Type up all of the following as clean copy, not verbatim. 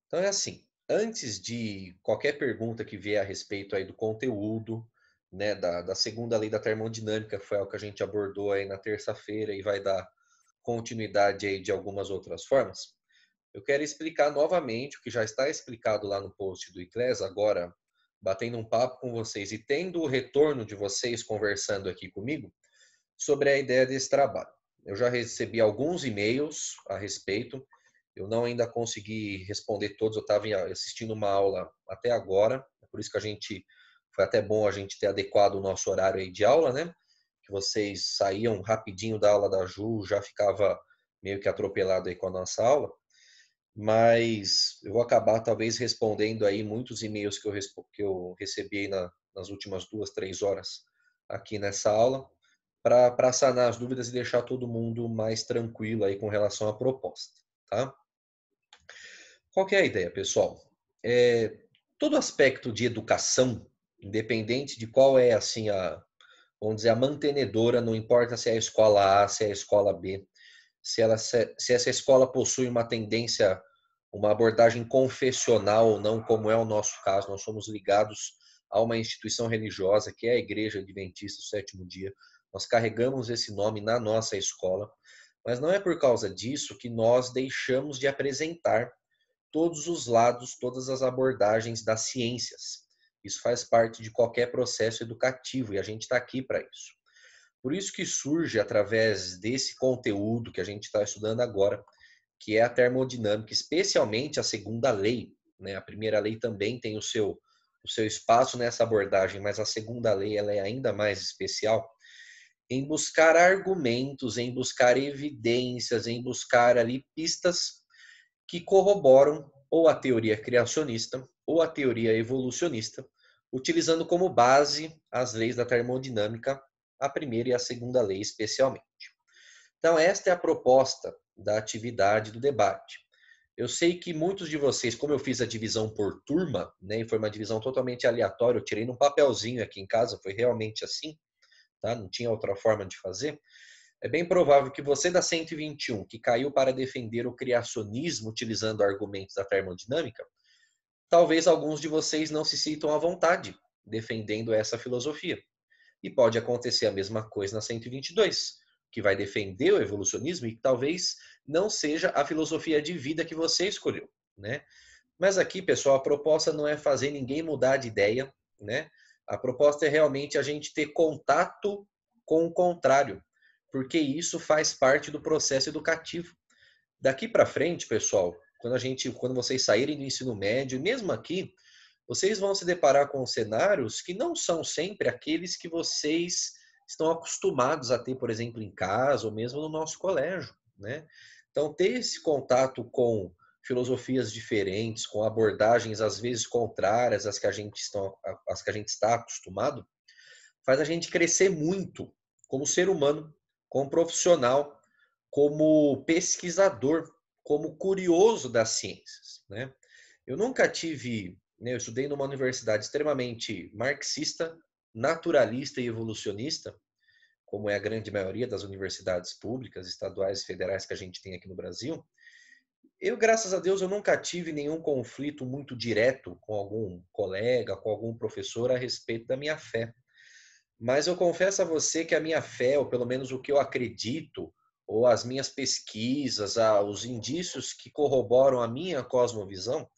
Então é assim, antes de qualquer pergunta que vier a respeito aí do conteúdo, né, da segunda lei da termodinâmica, que foi algo que a gente abordou aí na terça-feira e vai dar continuidade aí de algumas outras formas, eu quero explicar novamente o que já está explicado lá no post do ICLES, agora batendo um papo com vocês e tendo o retorno de vocês conversando aqui comigo sobre a ideia desse trabalho. Eu já recebi alguns e-mails a respeito, eu não ainda consegui responder todos, eu estava assistindo uma aula até agora, por isso que foi até bom a gente ter adequado o nosso horário aí de aula, né? Que vocês saíam rapidinho da aula da Ju, já ficava meio que atropelado aí com a nossa aula, mas eu vou acabar talvez respondendo aí muitos e-mails que eu recebi aí nas últimas 2, 3 horas aqui nessa aula, para sanar as dúvidas e deixar todo mundo mais tranquilo aí com relação à proposta, tá? Qual que é a ideia, pessoal? Todo aspecto de educação, independente de qual é assim vamos dizer, a mantenedora, não importa se é a escola A, se é a escola B, se essa escola possui uma tendência, uma abordagem confessional ou não, como é o nosso caso, nós somos ligados a uma instituição religiosa que é a Igreja Adventista do Sétimo Dia. Nós carregamos esse nome na nossa escola, mas não é por causa disso que nós deixamos de apresentar todos os lados, todas as abordagens das ciências. Isso faz parte de qualquer processo educativo e a gente está aqui para isso. Por isso que surge através desse conteúdo que a gente está estudando agora, que é a termodinâmica, especialmente a segunda lei, né? A primeira lei também tem o seu espaço nessa abordagem, mas a segunda lei ela é ainda mais especial em buscar argumentos, em buscar evidências, em buscar ali pistas que corroboram ou a teoria criacionista ou a teoria evolucionista, utilizando como base as leis da termodinâmica, a primeira e a segunda lei especialmente. Então, esta é a proposta da atividade do debate. Eu sei que muitos de vocês, como eu fiz a divisão por turma, né, e foi uma divisão totalmente aleatória, eu tirei num papelzinho aqui em casa, foi realmente assim, tá? Não tinha outra forma de fazer. É bem provável que você da 121, que caiu para defender o criacionismo utilizando argumentos da termodinâmica, talvez alguns de vocês não se sintam à vontade defendendo essa filosofia. E pode acontecer a mesma coisa na 122, que vai defender o evolucionismo e que talvez não seja a filosofia de vida que você escolheu, né? Mas aqui, pessoal, a proposta não é fazer ninguém mudar de ideia, né? A proposta é realmente a gente ter contato com o contrário, porque isso faz parte do processo educativo. Daqui para frente, pessoal, quando vocês saírem do ensino médio, mesmo aqui, vocês vão se deparar com cenários que não são sempre aqueles que vocês estão acostumados a ter, por exemplo, em casa ou mesmo no nosso colégio, né? Então, ter esse contato com filosofias diferentes, com abordagens às vezes contrárias às que a gente está acostumado, faz a gente crescer muito como ser humano, como profissional, como pesquisador, como curioso das ciências, né? Eu nunca tive, né, eu estudei numa universidade extremamente marxista, naturalista e evolucionista, como é a grande maioria das universidades públicas, estaduais e federais que a gente tem aqui no Brasil. Eu, graças a Deus, eu nunca tive nenhum conflito muito direto com algum colega, com algum professor a respeito da minha fé. Mas eu confesso a você que a minha fé, ou pelo menos o que eu acredito, ou as minhas pesquisas, os indícios que corroboram a minha cosmovisão,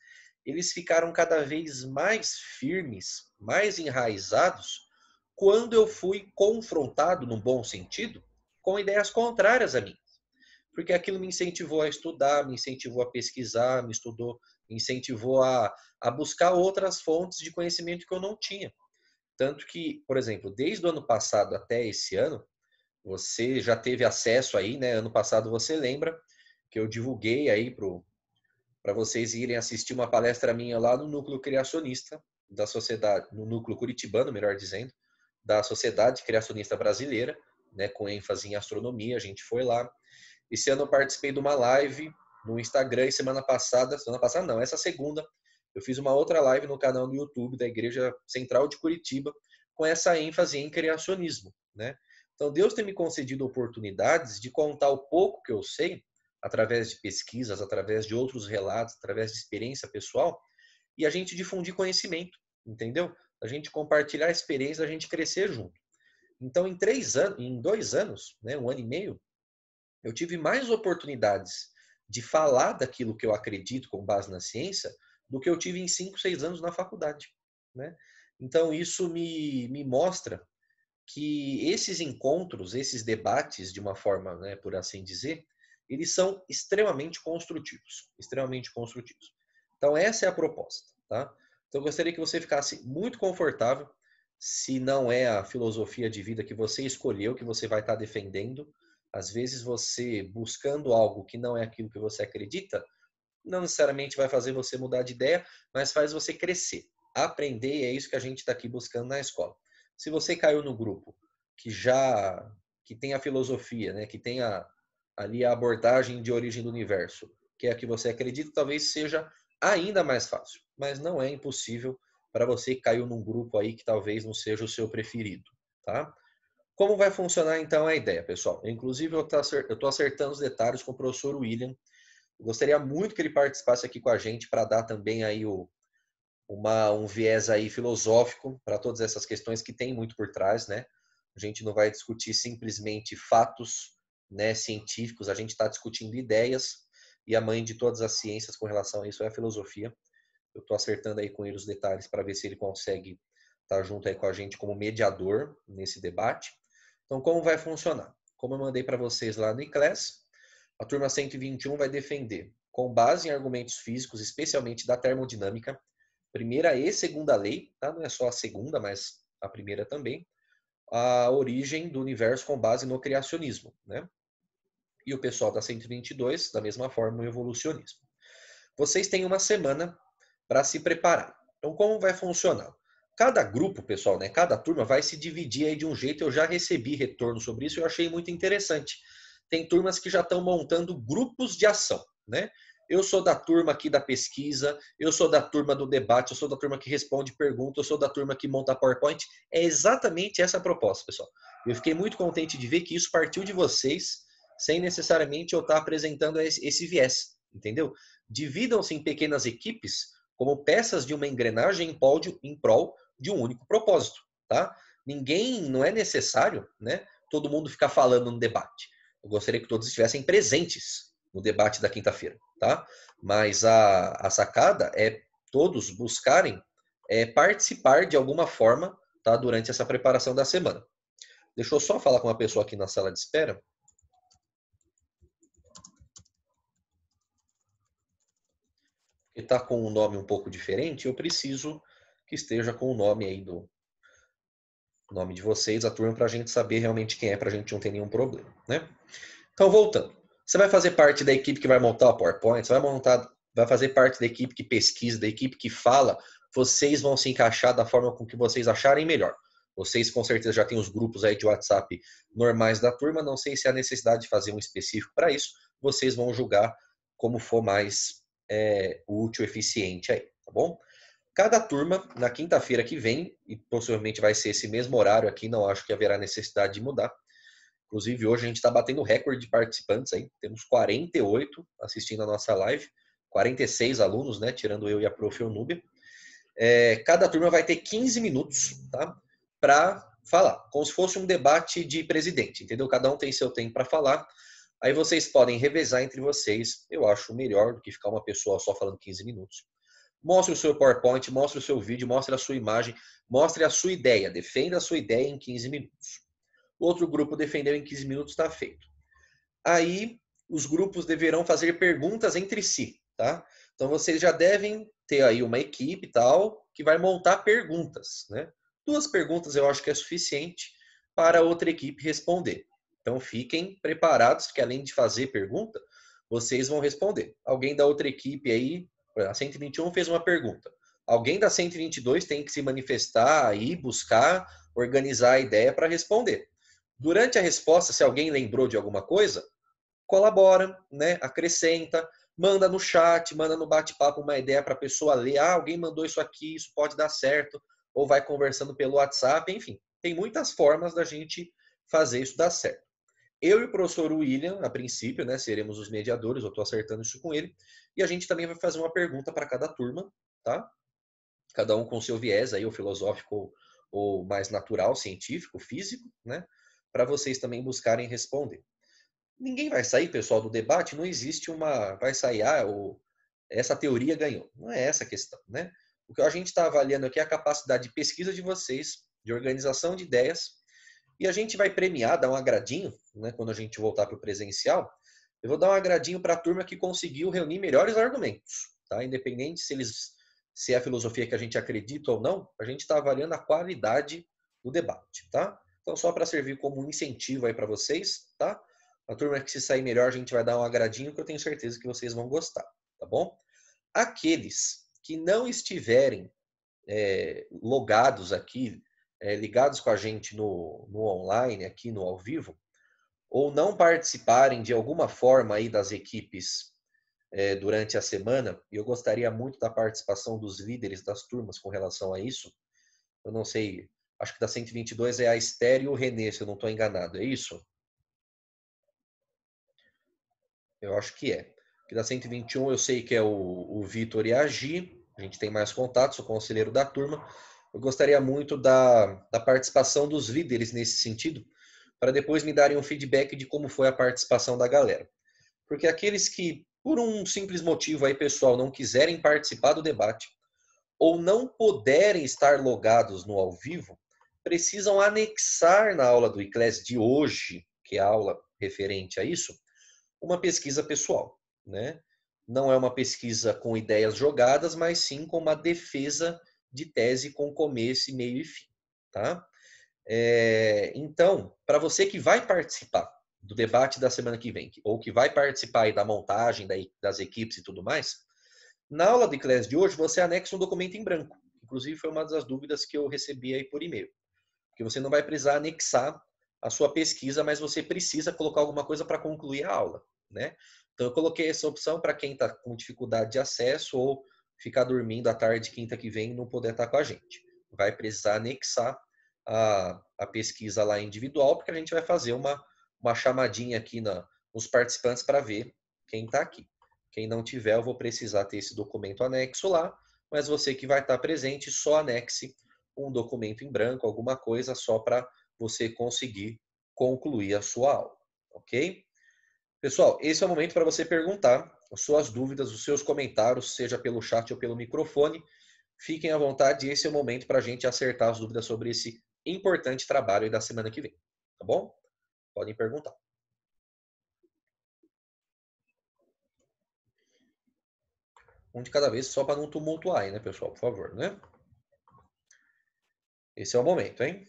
eles ficaram cada vez mais firmes, mais enraizados, quando eu fui confrontado, num bom sentido, com ideias contrárias a mim. Porque aquilo me incentivou a estudar, me incentivou a pesquisar, me incentivou a buscar outras fontes de conhecimento que eu não tinha. Tanto que, por exemplo, desde o ano passado até esse ano, você já teve acesso aí, né? Ano passado você lembra que eu divulguei aí para vocês irem assistir uma palestra minha lá no núcleo criacionista da sociedade, no núcleo curitibano, melhor dizendo, da Sociedade Criacionista Brasileira, né, com ênfase em astronomia. A gente foi lá. Esse ano eu participei de uma live no Instagram e semana passada não, essa segunda, eu fiz uma outra live no canal do YouTube da Igreja Central de Curitiba com essa ênfase em criacionismo, né? Então Deus tem me concedido oportunidades de contar o pouco que eu sei através de pesquisas, através de outros relatos, através de experiência pessoal, e a gente difundir conhecimento, entendeu? A gente compartilhar a experiência, a gente crescer junto. Então, em 3 anos, em 2 anos, né, 1 ano e meio, eu tive mais oportunidades de falar daquilo que eu acredito com base na ciência do que eu tive em 5, 6 anos na faculdade, né? Então, isso me mostra que esses encontros, esses debates, de uma forma, né, por assim dizer, eles são extremamente construtivos, extremamente construtivos. Então, essa é a proposta, tá? Então, eu gostaria que você ficasse muito confortável, se não é a filosofia de vida que você escolheu, que você vai estar defendendo. Às vezes, você buscando algo que não é aquilo que você acredita, não necessariamente vai fazer você mudar de ideia, mas faz você crescer, aprender, e é isso que a gente está aqui buscando na escola. Se você caiu no grupo que tem a filosofia, né, que tem ali a abordagem de origem do universo, que é a que você acredita, talvez seja ainda mais fácil, mas não é impossível para você que caiu num grupo aí que talvez não seja o seu preferido, tá? Como vai funcionar então a ideia, pessoal? Inclusive eu estou acertando os detalhes com o professor William. Eu gostaria muito que ele participasse aqui com a gente para dar também aí um viés aí filosófico para todas essas questões que tem muito por trás, né? A gente não vai discutir simplesmente fatos, né, científicos, a gente está discutindo ideias, e a mãe de todas as ciências com relação a isso é a filosofia. Eu estou acertando aí com ele os detalhes para ver se ele consegue estar junto aí com a gente como mediador nesse debate. Então, como vai funcionar? Como eu mandei para vocês lá no iClass, a turma 121 vai defender, com base em argumentos físicos, especialmente da termodinâmica, primeira e segunda lei, tá? Não é só a segunda, mas a primeira também, a origem do universo com base no criacionismo, né? E o pessoal da 122, da mesma forma, o evolucionismo. Vocês têm uma semana para se preparar. Então, como vai funcionar? Cada grupo, pessoal, né, cada turma vai se dividir aí de um jeito. Eu já recebi retorno sobre isso e eu achei muito interessante. Tem turmas que já estão montando grupos de ação, né? Eu sou da turma aqui da pesquisa, eu sou da turma do debate, eu sou da turma que responde perguntas, eu sou da turma que monta PowerPoint. É exatamente essa a proposta, pessoal. Eu fiquei muito contente de ver que isso partiu de vocês, sem necessariamente eu estar apresentando esse viés, entendeu? Dividam-se em pequenas equipes como peças de uma engrenagem em prol de um único propósito, tá? Não é necessário, né, todo mundo ficar falando no debate. Eu gostaria que todos estivessem presentes no debate da quinta-feira, tá? Mas a sacada é todos buscarem participar de alguma forma, tá, durante essa preparação da semana. Deixa eu só falar com uma pessoa aqui na sala de espera. Que está com um nome um pouco diferente, eu preciso que esteja com o nome aí do nome de vocês, a turma, para a gente saber realmente quem é, para a gente não ter nenhum problema, né? Então, voltando. Você vai fazer parte da equipe que vai montar o PowerPoint, vai fazer parte da equipe que pesquisa, da equipe que fala, vocês vão se encaixar da forma com que vocês acharem melhor. Vocês com certeza já têm os grupos aí de WhatsApp normais da turma, não sei se há necessidade de fazer um específico para isso, vocês vão julgar como for mais útil, eficiente aí, tá bom? Cada turma, na quinta-feira que vem, e possivelmente vai ser esse mesmo horário aqui, não acho que haverá necessidade de mudar. Inclusive, hoje a gente está batendo recorde de participantes aí. Temos 48 assistindo a nossa live, 46 alunos, né? Tirando eu e a prof. Eunúbia. Cada turma vai ter 15 minutos, tá? Para falar, como se fosse um debate de presidente, entendeu? Cada um tem seu tempo para falar. Aí vocês podem revezar entre vocês. Eu acho melhor do que ficar uma pessoa só falando 15 minutos. Mostre o seu PowerPoint, mostre o seu vídeo, mostre a sua imagem, mostre a sua ideia. Defenda a sua ideia em 15 minutos. O outro grupo defendeu em 15 minutos, está feito. Aí, os grupos deverão fazer perguntas entre si, tá? Então, vocês já devem ter aí uma equipe tal que vai montar perguntas, né? 2 perguntas eu acho que é suficiente para outra equipe responder. Então, fiquem preparados que além de fazer pergunta, vocês vão responder. Alguém da outra equipe aí, a 121 fez uma pergunta. Alguém da 122 tem que se manifestar aí, buscar, organizar a ideia para responder. Durante a resposta, se alguém lembrou de alguma coisa, colabora, né? Acrescenta, manda no chat, manda no bate-papo uma ideia para a pessoa ler. Ah, alguém mandou isso aqui, isso pode dar certo. Ou vai conversando pelo WhatsApp, enfim. Tem muitas formas da gente fazer isso dar certo. Eu e o professor William, a princípio, né, seremos os mediadores, eu estou acertando isso com ele, e a gente também vai fazer uma pergunta para cada turma, tá? Cada um com seu viés aí, ou filosófico, ou mais natural, científico, físico, né? Para vocês também buscarem responder. Ninguém vai sair, pessoal, do debate, não existe uma. Vai sair, essa teoria ganhou. Não é essa a questão, né? O que a gente está avaliando aqui é a capacidade de pesquisa de vocês, de organização de ideias, e a gente vai premiar, dar um agradinho, né, quando a gente voltar para o presencial. Eu vou dar um agradinho para a turma que conseguiu reunir melhores argumentos, tá? Independente se é a filosofia que a gente acredita ou não, a gente está avaliando a qualidade do debate, tá? Então, só para servir como um incentivo aí para vocês, tá? A turma que se sair melhor, a gente vai dar um agradinho que eu tenho certeza que vocês vão gostar, tá bom? Aqueles que não estiverem logados aqui, ligados com a gente no online, aqui no ao vivo, ou não participarem de alguma forma aí das equipes durante a semana, e eu gostaria muito da participação dos líderes das turmas com relação a isso. Eu não sei, acho que da 122 é a Esther e o Renê, se eu não estou enganado, é isso? Eu acho que é. Que da 121 eu sei que é o Vitor e a Gi, a gente tem mais contatos, sou conselheiro da turma. Eu gostaria muito da participação dos líderes nesse sentido, para depois me darem um feedback de como foi a participação da galera. Porque aqueles que, por um simples motivo aí, pessoal, não quiserem participar do debate, ou não puderem estar logados no ao vivo, precisam anexar na aula do ICLES de hoje, que é a aula referente a isso, uma pesquisa pessoal, né? Não é uma pesquisa com ideias jogadas, mas sim com uma defesa de tese com começo, meio e fim, tá? Então, para você que vai participar do debate da semana que vem, ou que vai participar aí da montagem das equipes e tudo mais, na aula de classe de hoje você anexa um documento em branco. Inclusive foi uma das dúvidas que eu recebi aí por e-mail. Porque você não vai precisar anexar a sua pesquisa, mas você precisa colocar alguma coisa para concluir a aula, né? Então eu coloquei essa opção para quem está com dificuldade de acesso ou ficar dormindo à tarde, quinta que vem, e não poder estar com a gente. Vai precisar anexar a pesquisa lá individual, porque a gente vai fazer uma chamadinha aqui nos participantes para ver quem está aqui. Quem não tiver, eu vou precisar ter esse documento anexo lá, mas você que vai estar presente, só anexe um documento em branco, alguma coisa só para você conseguir concluir a sua aula, ok? Pessoal, esse é o momento para você perguntar as suas dúvidas, os seus comentários, seja pelo chat ou pelo microfone. Fiquem à vontade, esse é o momento para a gente acertar as dúvidas sobre esse importante trabalho da semana que vem, tá bom? Podem perguntar. Um de cada vez, só para não tumultuar aí, né, pessoal? Por favor, né? Esse é o momento, hein?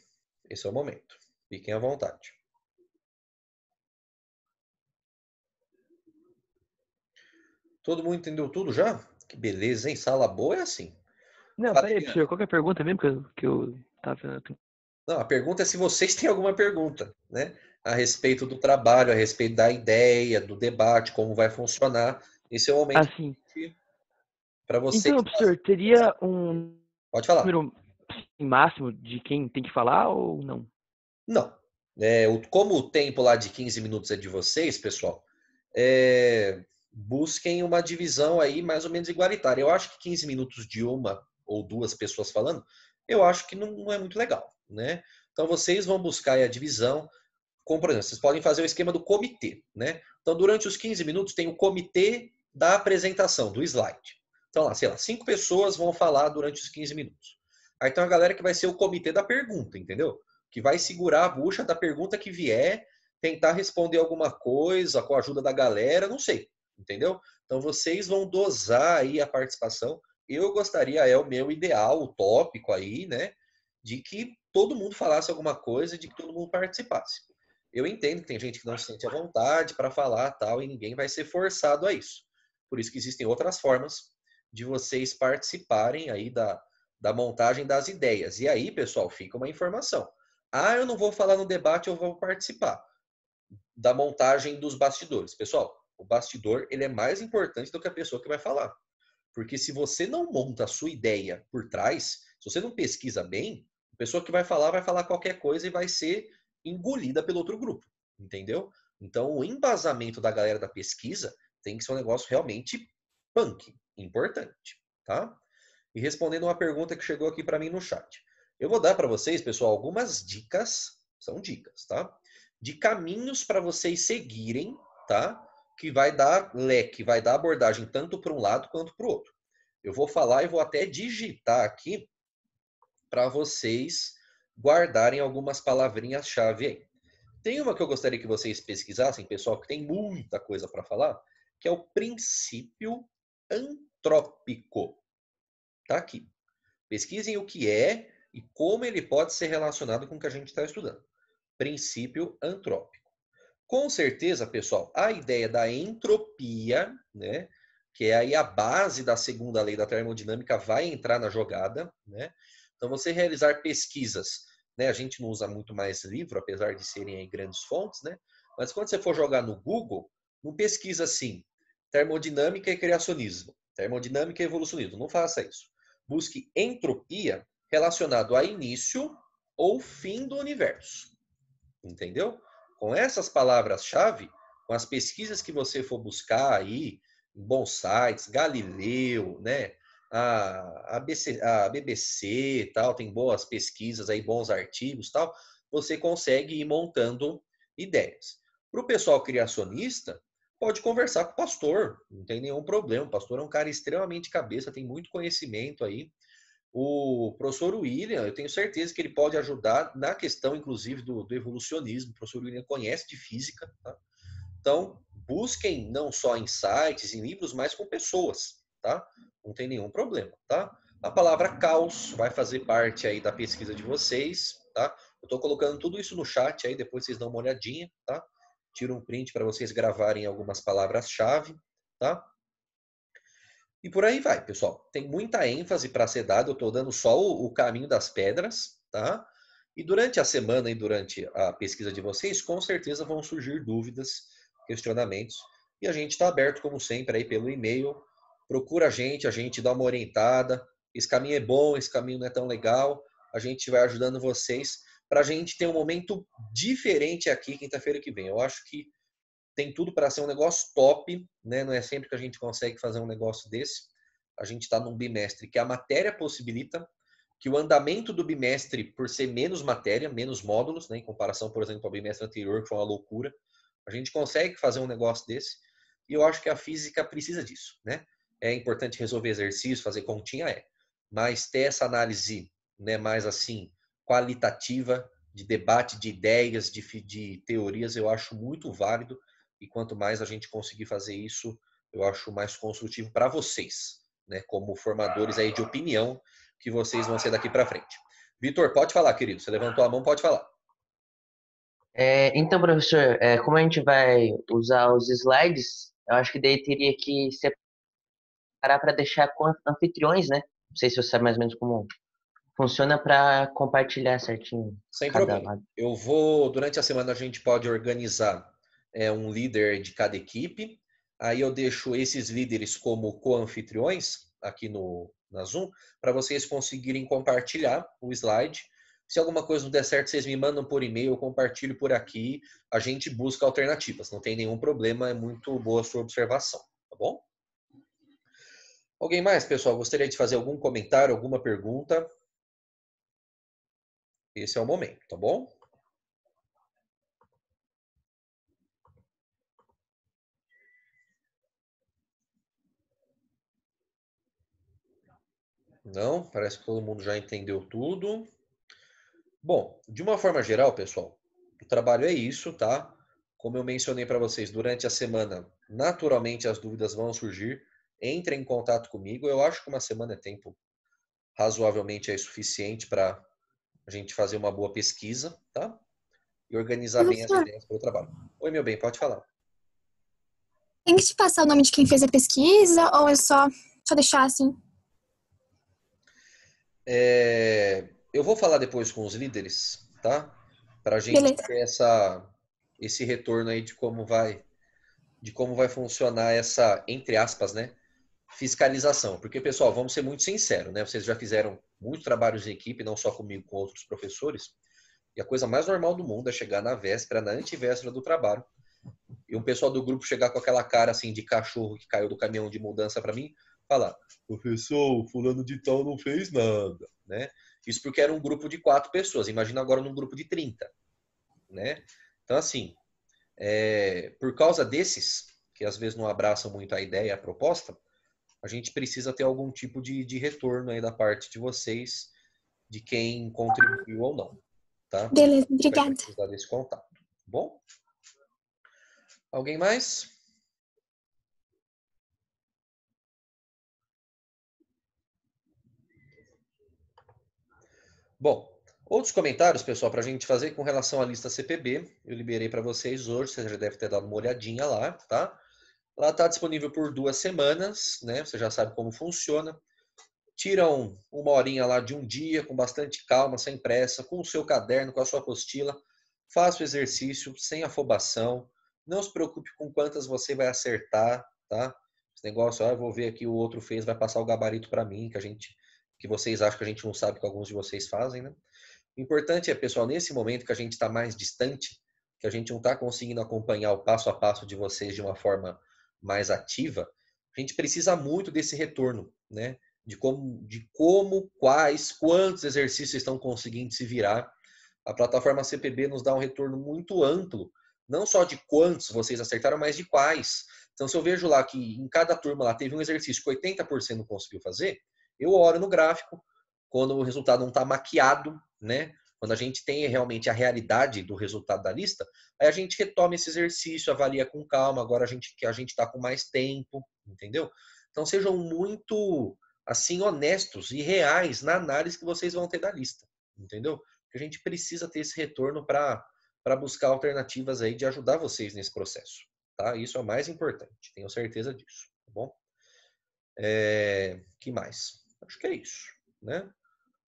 Esse é o momento. Fiquem à vontade. Todo mundo entendeu tudo já? Que beleza, hein? Sala boa é assim. Não, Fala, peraí, Eliane. professor, qual que é a pergunta mesmo que eu tava... Não, a pergunta é se vocês têm alguma pergunta, né? A respeito do trabalho, a respeito da ideia, do debate, como vai funcionar. Esse é o momento Assim, para vocês. então, professor, teria um Pode falar. número máximo de quem tem que falar ou não? Não. Como o tempo lá de 15 minutos é de vocês, pessoal, busquem uma divisão aí mais ou menos igualitária. Eu acho que 15 minutos de uma ou duas pessoas falando, eu acho que não é muito legal, né? Então vocês vão buscar aí a divisão. Como, por exemplo, vocês podem fazer o esquema do comitê, né? Então, durante os 15 minutos, tem o comitê da apresentação, do slide. Então, lá, sei lá, 5 pessoas vão falar durante os 15 minutos. Aí tem uma galera que vai ser o comitê da pergunta, entendeu? Que vai segurar a bucha da pergunta que vier, tentar responder alguma coisa com a ajuda da galera, não sei, entendeu? Então, vocês vão dosar aí a participação. Eu gostaria, é o meu ideal, o tópico aí, né? De que todo mundo falasse alguma coisa, de que todo mundo participasse. Eu entendo que tem gente que não se sente à vontade para falar tal e ninguém vai ser forçado a isso. Por isso que existem outras formas de vocês participarem aí da montagem das ideias. E aí, pessoal, fica uma informação. Ah, eu não vou falar no debate, eu vou participar da montagem dos bastidores. Pessoal, o bastidor ele é mais importante do que a pessoa que vai falar. Porque se você não monta a sua ideia por trás, se você não pesquisa bem, a pessoa que vai falar qualquer coisa e vai ser engolida pelo outro grupo. entendeu? Então, o embasamento da galera da pesquisa tem que ser um negócio realmente punk, importante, tá? E respondendo uma pergunta que chegou aqui para mim no chat. Eu vou dar para vocês, pessoal, algumas dicas, são dicas, tá? De caminhos para vocês seguirem, tá? Que vai dar leque, vai dar abordagem tanto para um lado quanto para o outro. Eu vou falar e vou até digitar aqui para vocês guardarem algumas palavrinhas-chave aí. Tem uma que eu gostaria que vocês pesquisassem, pessoal, que tem muita coisa para falar, que é o princípio antrópico. Tá aqui. Pesquisem o que é e como ele pode ser relacionado com o que a gente está estudando. Princípio antrópico. Com certeza, pessoal, a ideia da entropia, né, que é aí a base da segunda lei da termodinâmica, vai entrar na jogada, né? Então, você realizar pesquisas, né? A gente não usa muito mais livro, apesar de serem aí grandes fontes, né? Mas quando você for jogar no Google, não pesquisa assim, termodinâmica e criacionismo, termodinâmica e evolucionismo. Não faça isso. Busque entropia relacionado a início ou fim do universo. Entendeu? Com essas palavras-chave, com as pesquisas que você for buscar aí, em bons sites, Galileu, né? A BBC, tal, tem boas pesquisas aí, bons artigos, tal, você consegue ir montando ideias. Para o pessoal criacionista, pode conversar com o pastor, não tem nenhum problema. O pastor é um cara extremamente cabeça, tem muito conhecimento aí. O professor William, eu tenho certeza que ele pode ajudar na questão, inclusive, do evolucionismo. O professor William conhece de física, tá? Então, busquem não só em sites, em livros, mas com pessoas, tá? Não tem nenhum problema, tá? A palavra caos vai fazer parte aí da pesquisa de vocês, tá? Eu estou colocando tudo isso no chat aí, depois vocês dão uma olhadinha, tá? Tira um print para vocês gravarem algumas palavras-chave, tá? E por aí vai, pessoal. Tem muita ênfase para ser dada, eu estou dando só o caminho das pedras, tá? E durante a semana e durante a pesquisa de vocês, com certeza vão surgir dúvidas, questionamentos. E a gente está aberto, como sempre, aí pelo e-mail. Procura a gente dá uma orientada. Esse caminho é bom, esse caminho não é tão legal. A gente vai ajudando vocês para a gente ter um momento diferente aqui quinta-feira que vem. Eu acho que tem tudo para ser um negócio top, né? Não é sempre que a gente consegue fazer um negócio desse. A gente está num bimestre que a matéria possibilita, que o andamento do bimestre, por ser menos matéria, menos módulos, né? Em comparação, por exemplo, ao bimestre anterior, que foi uma loucura, a gente consegue fazer um negócio desse. E eu acho que a física precisa disso, né? É importante resolver exercício, fazer continha, mas ter essa análise, né, mais assim, qualitativa, de debate de ideias, de teorias, eu acho muito válido. E quanto mais a gente conseguir fazer isso, eu acho mais construtivo para vocês, né? Como formadores aí de opinião que vocês vão ser daqui para frente. Vitor, pode falar, querido. Você levantou a mão, pode falar. Então, professor, como a gente vai usar os slides, eu acho que daí teria que separar para deixar com anfitriões, né? Não sei se você sabe mais ou menos como funciona para compartilhar certinho Sem cada problema. lado. Eu vou, durante a semana, a gente pode organizar um líder de cada equipe. Aí eu deixo esses líderes como co-anfitriões aqui na Zoom, para vocês conseguirem compartilhar o slide. Se alguma coisa não der certo, vocês me mandam por e-mail, eu compartilho por aqui. A gente busca alternativas, não tem nenhum problema, é muito boa a sua observação, tá bom? Alguém mais, pessoal? Gostaria de fazer algum comentário, alguma pergunta? Esse é o momento, tá bom? Não, parece que todo mundo já entendeu tudo. Bom, de uma forma geral, pessoal, o trabalho é isso, tá? Como eu mencionei para vocês, durante a semana, naturalmente as dúvidas vão surgir. Entrem em contato comigo. Eu acho que uma semana é tempo razoavelmente suficiente para a gente fazer uma boa pesquisa, tá? E organizar bem as Professor, ideias para o trabalho. Oi, meu bem, pode falar. tem que te passar o nome de quem fez a pesquisa ou é só deixar assim? Eu vou falar depois com os líderes, tá? Para a gente Beleza. ter esse retorno aí de como vai funcionar essa, entre aspas, né, fiscalização. Porque, pessoal, vamos ser muito sinceros, né? Vocês já fizeram muitos trabalhos em equipe, não só comigo, com outros professores. E a coisa mais normal do mundo é chegar na véspera, na antivéspera do trabalho, e um pessoal do grupo chegar com aquela cara assim de cachorro que caiu do caminhão de mudança para mim, falar: professor, fulano de tal não fez nada, né? Isso porque era um grupo de 4 pessoas. Imagina agora num grupo de 30, né? Então, assim, por causa desses, que às vezes não abraçam muito a ideia, a proposta, a gente precisa ter algum tipo de retorno aí da parte de vocês, de quem contribuiu ou não, tá? Beleza, Vai obrigada. precisar desse contato, tá bom? Alguém mais? Bom, outros comentários, pessoal, para a gente fazer com relação à lista CPB, eu liberei para vocês hoje, você já deve ter dado uma olhadinha lá, tá? Ela está disponível por 2 semanas, né? Você já sabe como funciona. Tiram uma horinha lá de um dia, com bastante calma, sem pressa, com o seu caderno, com a sua apostila. Faça o exercício sem afobação. Não se preocupe com quantas você vai acertar, tá? Esse negócio, eu vou ver aqui o outro fez, vai passar o gabarito para mim, que vocês acham que a gente não sabe que alguns de vocês fazem, né? O importante é, pessoal, nesse momento que a gente está mais distante, que a gente não está conseguindo acompanhar o passo a passo de vocês de uma forma mais ativa, a gente precisa muito desse retorno, né? Quais, quantos exercícios estão conseguindo se virar. A plataforma CPB nos dá um retorno muito amplo, não só de quantos vocês acertaram, mas de quais. Então, se eu vejo lá que em cada turma lá teve um exercício que 80% não conseguiu fazer, eu olho no gráfico, quando o resultado não está maquiado, né? Quando a gente tem realmente a realidade do resultado da lista, aí a gente retoma esse exercício, avalia com calma, agora que a gente está com mais tempo, entendeu? Então sejam muito assim honestos e reais na análise que vocês vão ter da lista, entendeu? Porque a gente precisa ter esse retorno para buscar alternativas aí de ajudar vocês nesse processo, tá? Isso é o mais importante, tenho certeza disso, tá bom? Que mais? Acho que é isso, né?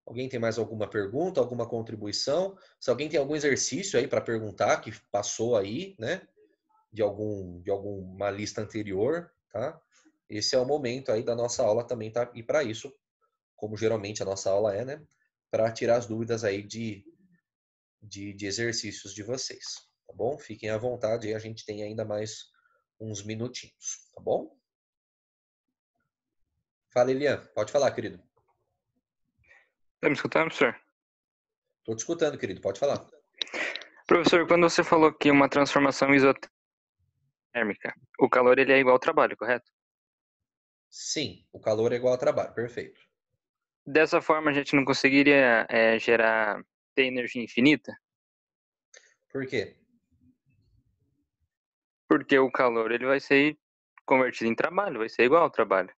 Alguém tem mais alguma pergunta, alguma contribuição? Se alguém tem algum exercício aí para perguntar que passou aí, né, de alguma lista anterior, tá? Esse é o momento aí da nossa aula também, tá? E para isso, como geralmente a nossa aula é, né, para tirar as dúvidas aí de exercícios de vocês, tá bom? Fiquem à vontade aí, a gente tem ainda mais uns minutinhos, tá bom? Fala, Elian. Pode falar, querido. Tá me escutando, professor? Tô te escutando, querido. Pode falar. Professor, quando você falou que uma transformação isotérmica, o calor ele é igual ao trabalho, correto? Sim, o calor é igual ao trabalho. Perfeito. Dessa forma a gente não conseguiria ter energia infinita? Por quê? Porque o calor ele vai ser convertido em trabalho, vai ser igual ao trabalho.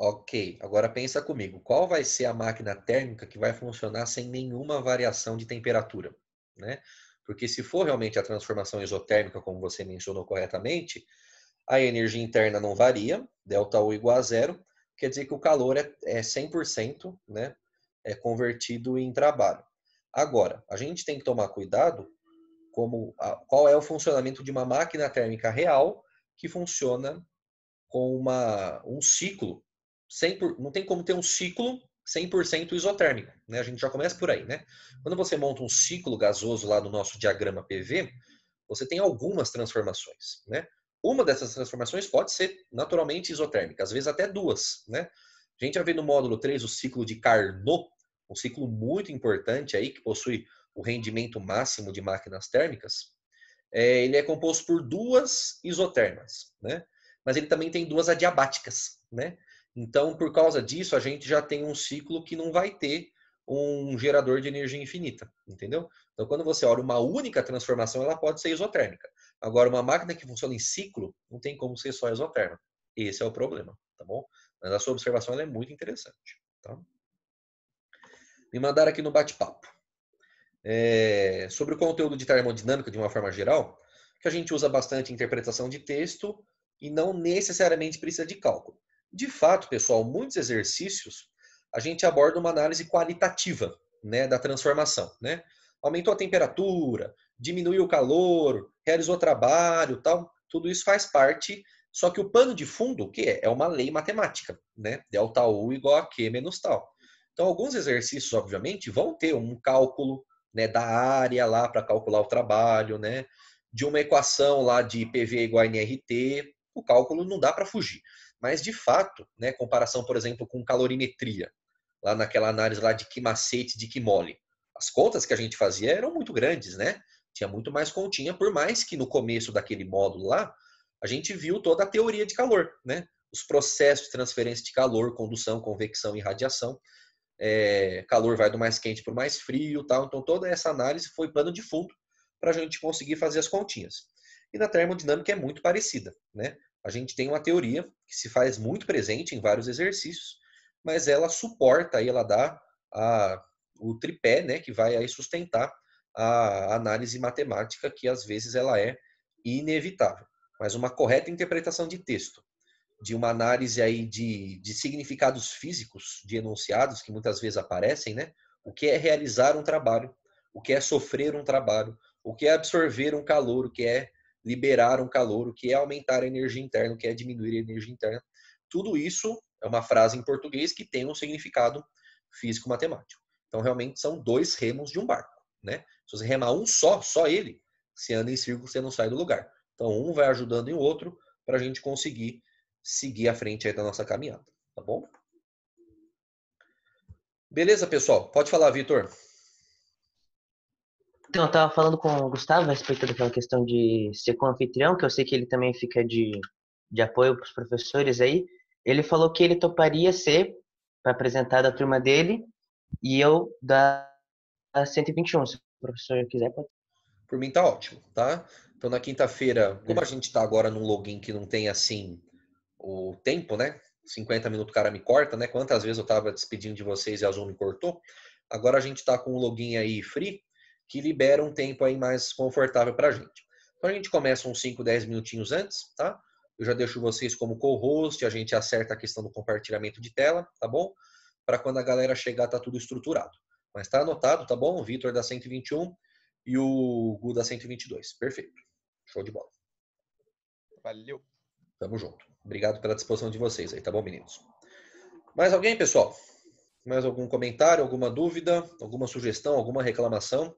Ok, agora pensa comigo. Qual vai ser a máquina térmica que vai funcionar sem nenhuma variação de temperatura, né? Porque se for realmente a transformação isotérmica, como você mencionou corretamente, a energia interna não varia, ΔU igual a zero, quer dizer que o calor é 100%, né? É convertido em trabalho. Agora, a gente tem que tomar cuidado qual é o funcionamento de uma máquina térmica real que funciona com um ciclo, não tem como ter um ciclo 100% isotérmico, né? A gente já começa por aí, né? Quando você monta um ciclo gasoso lá no nosso diagrama PV, você tem algumas transformações, né? Uma dessas transformações pode ser naturalmente isotérmica, às vezes até duas, né? A gente já vê no módulo 3 o ciclo de Carnot, um ciclo muito importante aí, que possui o rendimento máximo de máquinas térmicas. Ele é composto por duas isotermas, né? Mas ele também tem duas adiabáticas, né? Então, por causa disso, a gente já tem um ciclo que não vai ter um gerador de energia infinita, entendeu? Então, quando você olha uma única transformação, ela pode ser isotérmica. Agora, uma máquina que funciona em ciclo, não tem como ser só isotérmica. Esse é o problema, tá bom? Mas a sua observação ela é muito interessante, tá? Me mandaram aqui no bate-papo. Sobre o conteúdo de termodinâmica de uma forma geral, que a gente usa bastante interpretação de texto e não necessariamente precisa de cálculo. De fato, pessoal, muitos exercícios a gente aborda uma análise qualitativa, né, da transformação, né? Aumentou a temperatura, diminuiu o calor, realizou trabalho, tal, tudo isso faz parte, só que o pano de fundo, o que é? É uma lei matemática, né? ΔU igual a Q menos tal. Então, alguns exercícios, obviamente, vão ter um cálculo, né, da área lá para calcular o trabalho, né, de uma equação lá de PV igual a nRT, o cálculo não dá para fugir. Mas, de fato, né, comparação, por exemplo, com calorimetria, lá naquela análise lá de que macete, de que mole, as contas que a gente fazia eram muito grandes, né? Tinha muito mais continha, por mais que no começo daquele módulo lá, a gente viu toda a teoria de calor, né? Os processos de transferência de calor, condução, convecção e radiação. Calor vai do mais quente para o mais frio, tal. Então toda essa análise foi pano de fundo para a gente conseguir fazer as continhas. E na termodinâmica é muito parecida, né? A gente tem uma teoria que se faz muito presente em vários exercícios, mas ela suporta, ela dá o tripé, né, que vai aí sustentar a análise matemática, que às vezes ela é inevitável. Mas uma correta interpretação de texto, de uma análise aí de significados físicos, de enunciados que muitas vezes aparecem, né? O que é realizar um trabalho, o que é sofrer um trabalho, o que é absorver um calor, o que é liberar um calor, o que é aumentar a energia interna, o que é diminuir a energia interna. Tudo isso é uma frase em português que tem um significado físico-matemático. Então, realmente, são dois remos de um barco, né? Se você remar um só ele, se anda em círculo, você não sai do lugar. Então, um vai ajudando o outro para a gente conseguir seguir à frente aí da nossa caminhada, tá bom? Beleza, pessoal? Pode falar, Vitor. Então, eu estava falando com o Gustavo a respeito daquela questão de ser co-anfitrião, que eu sei que ele também fica de apoio para os professores aí. Ele falou que ele toparia ser para apresentar da turma dele e eu da 121. Se o professor quiser, pode. Por mim tá ótimo, tá? Então na quinta-feira, como a gente tá agora num login que não tem assim o tempo, né? 50 minutos o cara me corta, né? Quantas vezes eu tava despedindo de vocês e a Zoom me cortou? Agora a gente tá com um login aí free que libera um tempo aí mais confortável pra gente. Então a gente começa uns 5, 10 minutinhos antes, tá? Eu já deixo vocês como co-host, a gente acerta a questão do compartilhamento de tela, tá bom? Para quando a galera chegar tá tudo estruturado. Mas tá anotado, tá bom? O Vitor da 121 e o Gu da 122. Perfeito. Show de bola. Valeu. Tamo junto. Obrigado pela disposição de vocês aí, tá bom, meninos? Mais alguém, pessoal? Mais algum comentário, alguma dúvida, alguma sugestão, alguma reclamação?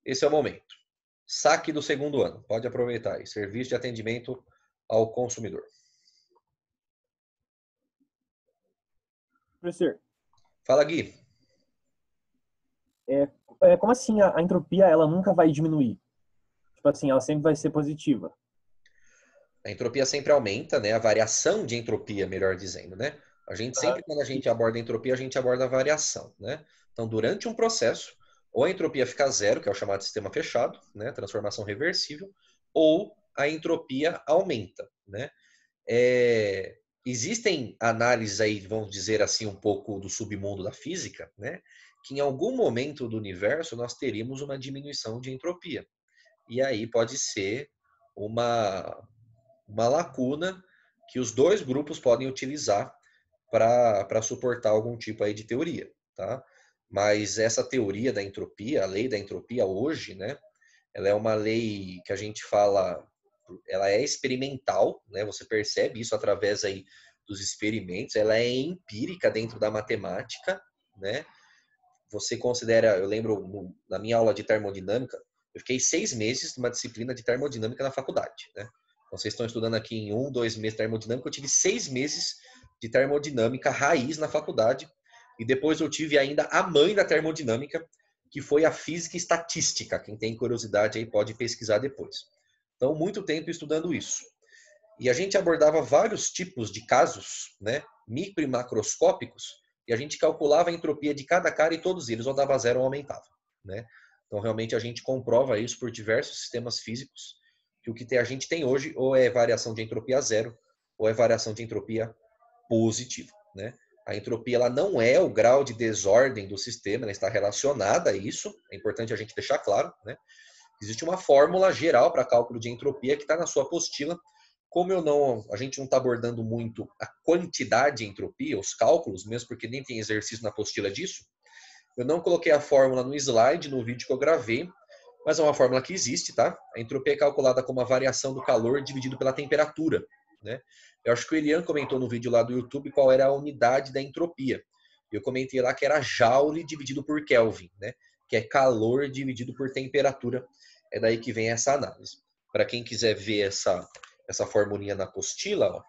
Esse é o momento. Saque do segundo ano. Pode aproveitar aí. Serviço de atendimento ao consumidor. Professor, Fala, Gui. como assim a entropia ela nunca vai diminuir? Tipo assim, ela sempre vai ser positiva. A entropia sempre aumenta, né? A variação de entropia, melhor dizendo, né? A gente sempre, quando a gente aborda a entropia, a gente aborda a variação, né? Então, durante um processo, ou a entropia fica zero, que é o chamado sistema fechado, né? Transformação reversível, ou a entropia aumenta, né? Existem análises aí, vamos dizer assim, um pouco do submundo da física, né? Que em algum momento do universo nós teríamos uma diminuição de entropia. E aí pode ser uma lacuna que os dois grupos podem utilizar para suportar algum tipo aí de teoria, tá? Mas essa teoria da entropia, a lei da entropia hoje, né? Ela é uma lei que a gente fala, ela é experimental, né? Você percebe isso através aí dos experimentos. Ela é empírica dentro da matemática, né? Você considera, eu lembro na minha aula de termodinâmica, eu fiquei 6 meses numa disciplina de termodinâmica na faculdade, né? Então, vocês estão estudando aqui em 1, 2 meses de termodinâmica, eu tive 6 meses de termodinâmica raiz na faculdade, e depois eu tive ainda a mãe da termodinâmica, que foi a física estatística. Quem tem curiosidade aí pode pesquisar depois. Então, muito tempo estudando isso. E a gente abordava vários tipos de casos, né, micro e macroscópicos, e a gente calculava a entropia de cada cara e todos eles ou dava zero ou aumentava, né? Então, realmente, a gente comprova isso por diversos sistemas físicos, que o que a gente tem hoje ou é variação de entropia zero ou é variação de entropia positiva, né? A entropia ela não é o grau de desordem do sistema, ela está relacionada a isso, é importante a gente deixar claro, né? Existe uma fórmula geral para cálculo de entropia que está na sua apostila. Como a gente não está abordando muito a quantidade de entropia, os cálculos, mesmo porque nem tem exercício na apostila disso, eu não coloquei a fórmula no slide, no vídeo que eu gravei, mas é uma fórmula que existe, tá? A entropia é calculada como a variação do calor dividido pela temperatura, né? Eu acho que o Elian comentou no vídeo lá do YouTube qual era a unidade da entropia. Eu comentei lá que era Joule dividido por Kelvin, né? que é calor dividido por temperatura. É daí que vem essa análise. Para quem quiser ver essa formulinha na apostila, ó,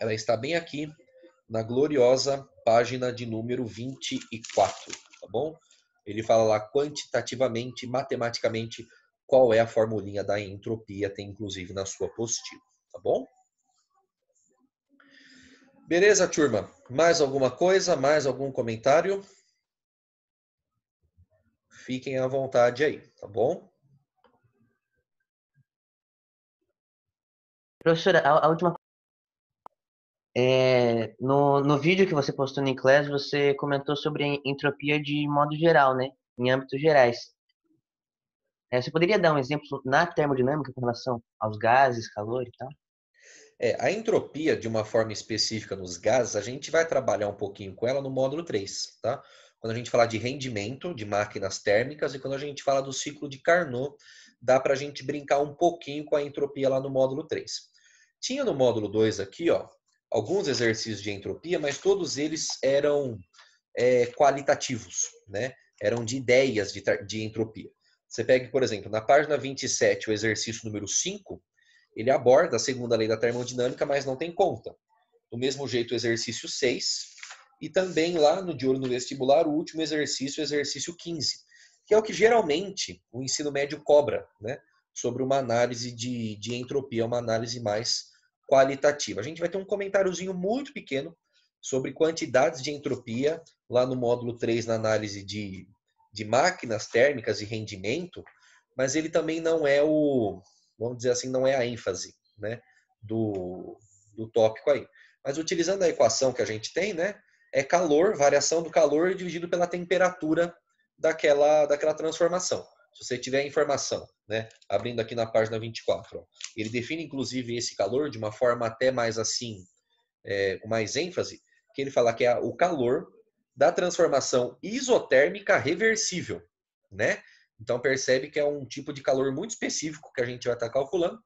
ela está bem aqui na gloriosa página de número 24, tá bom? Ele fala lá quantitativamente, matematicamente, qual é a formulinha da entropia, tem inclusive na sua apostila, tá bom? Beleza, turma? Mais alguma coisa? Mais algum comentário? Fiquem à vontade aí, tá bom? Professora, a última. No vídeo que você postou no Class, você comentou sobre entropia de modo geral, né? Em âmbitos gerais. Você poderia dar um exemplo na termodinâmica com relação aos gases, calor e tal? A entropia, de uma forma específica nos gases, a gente vai trabalhar um pouquinho com ela no módulo 3, tá? Quando a gente falar de rendimento de máquinas térmicas e quando a gente fala do ciclo de Carnot, dá para a gente brincar um pouquinho com a entropia lá no módulo 3. Tinha no módulo 2 aqui, ó, alguns exercícios de entropia, mas todos eles eram qualitativos, né? Eram de ideias de entropia. Você pega, por exemplo, na página 27, o exercício número 5, ele aborda a segunda lei da termodinâmica, mas não tem conta. Do mesmo jeito, o exercício 6, e também lá no de olho no vestibular, o último exercício, o exercício 15, que é o que geralmente o ensino médio cobra, né? Sobre uma análise de entropia, uma análise mais qualitativa. A gente vai ter um comentáriozinho muito pequeno sobre quantidades de entropia lá no módulo 3, na análise de máquinas térmicas e rendimento, mas ele também não é vamos dizer assim, não é a ênfase, né, do tópico aí. Mas utilizando a equação que a gente tem, né, é calor, variação do calor dividido pela temperatura daquela transformação. Se você tiver a informação, né, abrindo aqui na página 24, ó, ele define inclusive esse calor de uma forma até mais assim, com mais ênfase, que ele fala que é o calor da transformação isotérmica reversível, né? Então percebe que é um tipo de calor muito específico que a gente vai estar calculando,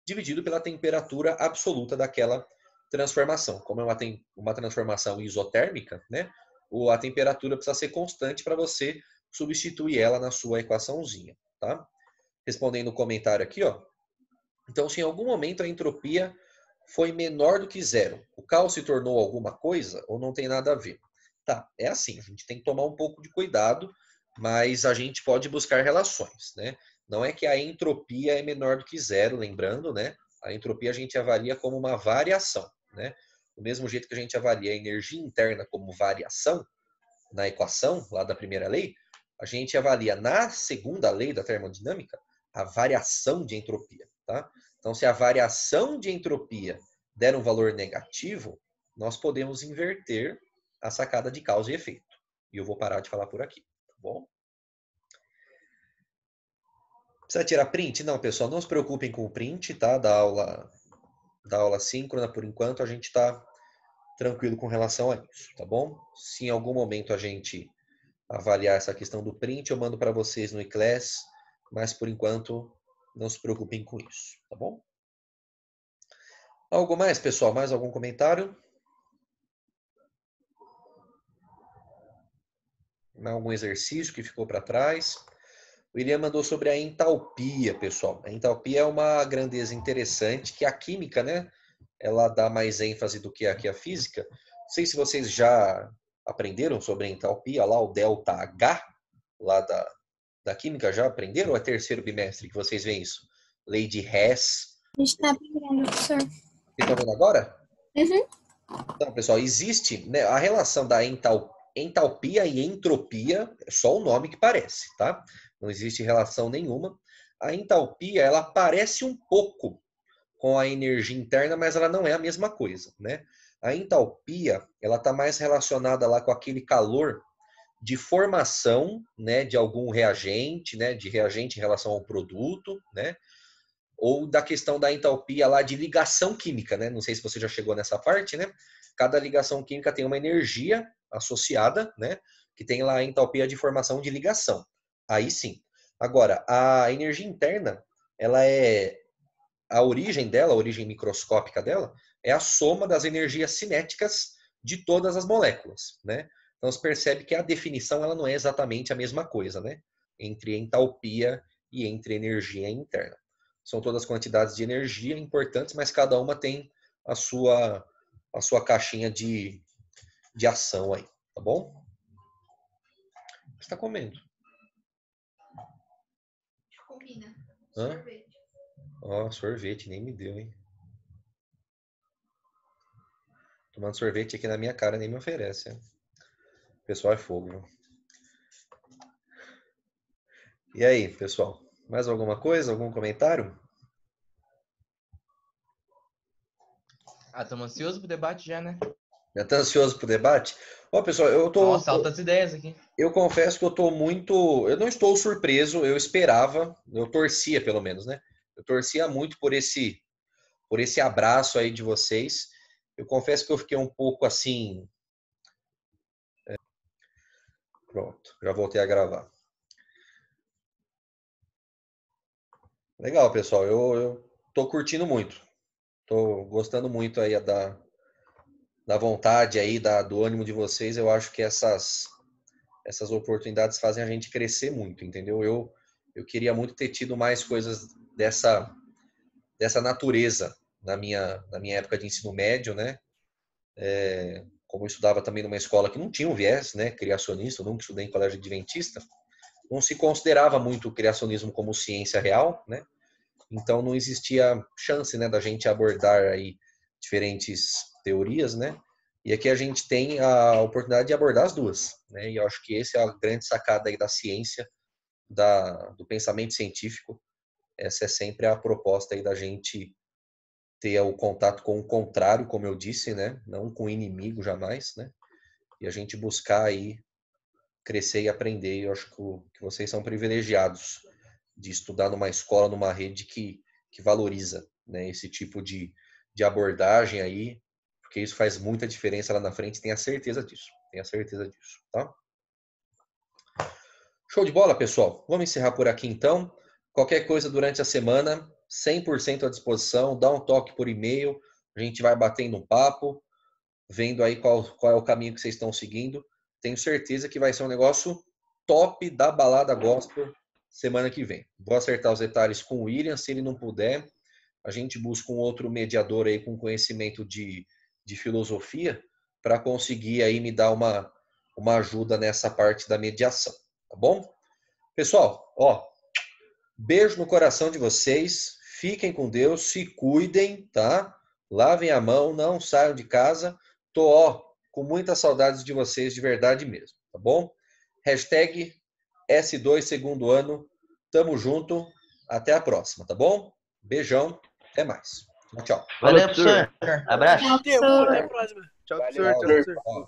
dividido pela temperatura absoluta daquela transformação. Como é uma transformação isotérmica, né? A temperatura precisa ser constante para você substituir ela na sua equaçãozinha, tá? Respondendo o comentário aqui, ó. Então, se em algum momento a entropia foi menor do que zero, o caos se tornou alguma coisa ou não tem nada a ver? Tá, é assim, a gente tem que tomar um pouco de cuidado, mas a gente pode buscar relações, né? Não é que a entropia é menor do que zero, lembrando, né? A entropia a gente avalia como uma variação, né? Do mesmo jeito que a gente avalia a energia interna como variação, na equação lá da primeira lei, a gente avalia na segunda lei da termodinâmica a variação de entropia, tá? Então, se a variação de entropia der um valor negativo, nós podemos inverter a sacada de causa e efeito. E eu vou parar de falar por aqui, tá bom? Precisa tirar print? Não, pessoal, não se preocupem com o print, tá? Da aula síncrona, por enquanto, a gente está tranquilo com relação a isso, tá bom? Se em algum momento a gente avaliar essa questão do print, eu mando para vocês no eClass, mas por enquanto não se preocupem com isso, tá bom? Algo mais, pessoal? Mais algum comentário? Algum exercício que ficou para trás? O William mandou sobre a entalpia, pessoal. A entalpia é uma grandeza interessante que a química, né? Ela dá mais ênfase do que aqui a física. Não sei se vocês já aprenderam sobre a entalpia, lá o delta H, lá da química, já aprenderam ou é terceiro bimestre que vocês veem isso? Lei de Hess. A gente está aprendendo, professor. Vocês estão vendo agora? Uhum. Então, pessoal, existe, né, a relação da entalpia e entropia, é só o nome que parece, tá? Não existe relação nenhuma. A entalpia, ela parece um pouco com a energia interna, mas ela não é a mesma coisa, né? A entalpia, ela está mais relacionada lá com aquele calor de formação, né, de algum reagente, né, de reagente em relação ao produto, né, ou da questão da entalpia lá de ligação química, né? Não sei se você já chegou nessa parte, né? Cada ligação química tem uma energia associada, né, que tem lá a entalpia de formação de ligação. Aí sim. Agora, a energia interna, ela é a origem dela, a origem microscópica dela, é a soma das energias cinéticas de todas as moléculas, né? Então você percebe que a definição ela não é exatamente a mesma coisa, né? Entre entalpia e entre energia interna. São todas quantidades de energia importantes, mas cada uma tem a sua caixinha de ação aí, tá bom? O que você está comendo? Combina. Hã? Sorvete. Ó, sorvete, nem me deu, hein? Tomando sorvete aqui na minha cara, nem me oferece. Hein? O pessoal é fogo, viu? E aí, pessoal? Mais alguma coisa? Algum comentário? Estamos ansiosos pro debate já, né? Já tá ansioso pro debate? Ó, pessoal, Nossa, altas ideias aqui. eu confesso que eu tô muito. Eu não estou surpreso, eu esperava, eu torcia pelo menos, né? Eu torcia muito por esse abraço aí de vocês. Eu confesso que eu fiquei um pouco assim. Pronto, já voltei a gravar. Legal, pessoal. Eu tô curtindo muito. Tô gostando muito aí da vontade aí, do ânimo de vocês. Eu acho que essas oportunidades fazem a gente crescer muito, entendeu? Eu queria muito ter tido mais coisas dessa natureza na minha época de ensino médio, né? Como eu estudava também numa escola que não tinha um viés, né, criacionista, eu nunca estudei em colégio adventista, não se considerava muito o criacionismo como ciência real, né? Então não existia chance, né, da gente abordar aí diferentes teorias, né? E aqui a gente tem a oportunidade de abordar as duas, né? E eu acho que essa é a grande sacada aí da ciência, do pensamento científico. Essa é sempre a proposta aí da gente ter o contato com o contrário, como eu disse, né? Não com o inimigo jamais, né? E a gente buscar aí crescer e aprender. Eu acho que vocês são privilegiados de estudar numa escola, numa rede que valoriza, né, esse tipo de abordagem aí, porque isso faz muita diferença lá na frente, tenha certeza disso, tá? Show de bola, pessoal. Vamos encerrar por aqui então. Qualquer coisa durante a semana, 100% à disposição, dá um toque por e-mail, a gente vai batendo um papo, vendo aí qual é o caminho que vocês estão seguindo. Tenho certeza que vai ser um negócio top da balada gospel semana que vem. Vou acertar os detalhes com o William, se ele não puder, a gente busca um outro mediador aí com conhecimento de filosofia para conseguir aí me dar uma ajuda nessa parte da mediação, tá bom? Pessoal, ó, beijo no coração de vocês, fiquem com Deus, se cuidem, tá? Lavem a mão, não saiam de casa. Tô, ó, com muitas saudades de vocês, de verdade mesmo, tá bom? Hashtag S2 segundo ano, tamo junto, até a próxima, tá bom? Beijão, até mais. Tchau, tchau. Valeu, professor. Abraço. Tchau, Até a professor. próxima. Tchau, Valeu, professor. Tchau, professor. ó.